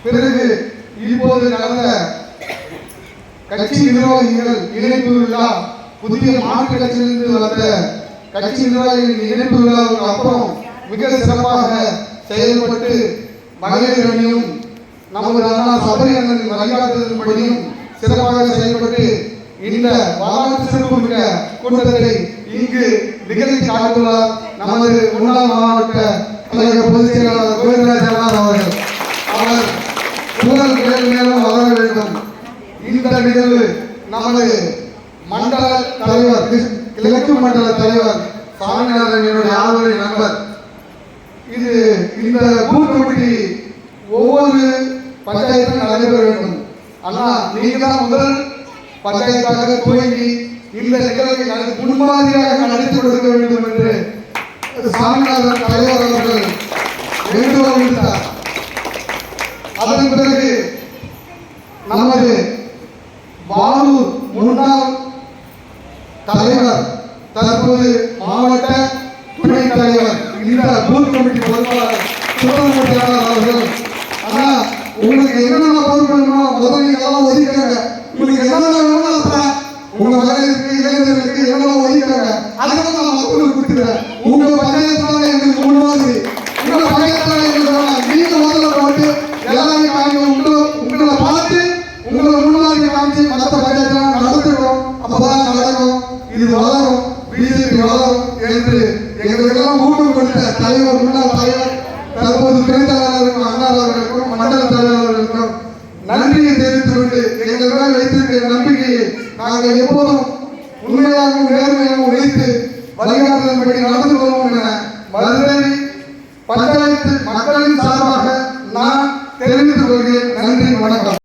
பிறகு இப்போது நடந்த கட்சி நிர்வாகிகள் இணைப்பு விழா, புதிய மாற்று கட்சியிலிருந்து வந்த கட்சி நிர்வாகிகளின் இணைப்பு விழாவுக்கு அப்புறம் மிக சிறப்பாக செயல்பட்டு மகளிர் அணியும் நமது அண்ணா சபரி அண்ணனின் வழிகாட்டுதலின்படியும் சிறப்பாக செயல்பட்டு இந்த வரலாற்று சிறப்புமிக்க கூட்டத்தை இங்கு நிகழ்த்தி காட்டுள்ளார் நமது முன்னாள் மாவட்ட கழக பொதுச் செயலாளர் கோவிந்தராஜ் அவர்கள். அவர் புகழ் மேலும் வளர வேண்டும். இந்த நிகழ்வு நமது மண்டல தலைவர், கிழக்கு மண்டல தலைவர் சாமிநாதன் என்னுடைய ஆதரவு நண்பர். இது இந்த பூத் கமிட்டி ஒவ்வொரு பஞ்சாயத்தும் நடைபெற வேண்டும். ஆனா நீங்க தான் முதல் பஞ்சாயத்தாக துவங்கி இந்த நிகழ்வை முன்மாதிரியாக நடத்தி கொடுக்க வேண்டும் என்று சாமிநாதன் தலைவர் அவர்கள் வேண்டுகோள் விடுத்தார். அதன் பிறகு நமது வானூர் முன்னாள் தலைவர், தற்போது மாவட்ட துணைத் தலைவர், இந்த பூத் கமிட்டி பொறுப்பாளர் சுப்பிரமணியன் அவர்கள், ஆனா உங்களுக்கு என்னென்ன பொறுப்பு வேணுமோ முதல்ல எல்லாம் ஒதுக்காங்க. உங்களுக்கு என்னென்ன வேணுமோ அப்புறம் உங்க மகளிருக்கு இளைஞர்களுக்கு என்னென்ன ஒதுக்காங்க, அதுக்கு நான் மக்களுக்கு கொடுத்துக்கிறேன். உங்க பஞ்சாயத்துல எங்களுக்கு முன்வாதி, உங்க பஞ்சாயத்துல எங்களுக்கு நீங்க முதல்ல போட்டு எல்லாமே காமிங்க. உங்களை பார்த்து உங்களை முன்வாதி காமிச்சு மற்ற பஞ்சாயத்துல நடத்துகிறோம். அப்பதான் நடக்கும், இது வளரும், பிஜேபி வளரும் என்று எங்களுக்கெல்லாம் ஊக்கம் கொடுத்த தலைவர், முன்னாள் தலைவர், தற்போது துணைத் தலைவர்களுக்கும் அண்ணா அவர்களுக்கும் மண்டல தலைவர்களுக்கும் நன்றியை தெரிவித்துக் கொண்டு எங்கள் மேல் வைத்திருக்கிற நம்பிக்கையை நாங்கள் எப்போதும் உண்மையாகவும் நேர்மையாகவும் வைத்து வழிகாட்டுதல்படி நடந்து கொள்வோம் என மதுரை பஞ்சாயத்து மக்களின் சார்பாக நான் தெரிவித்துக் கொள்கிறேன். நன்றி, வணக்கம்.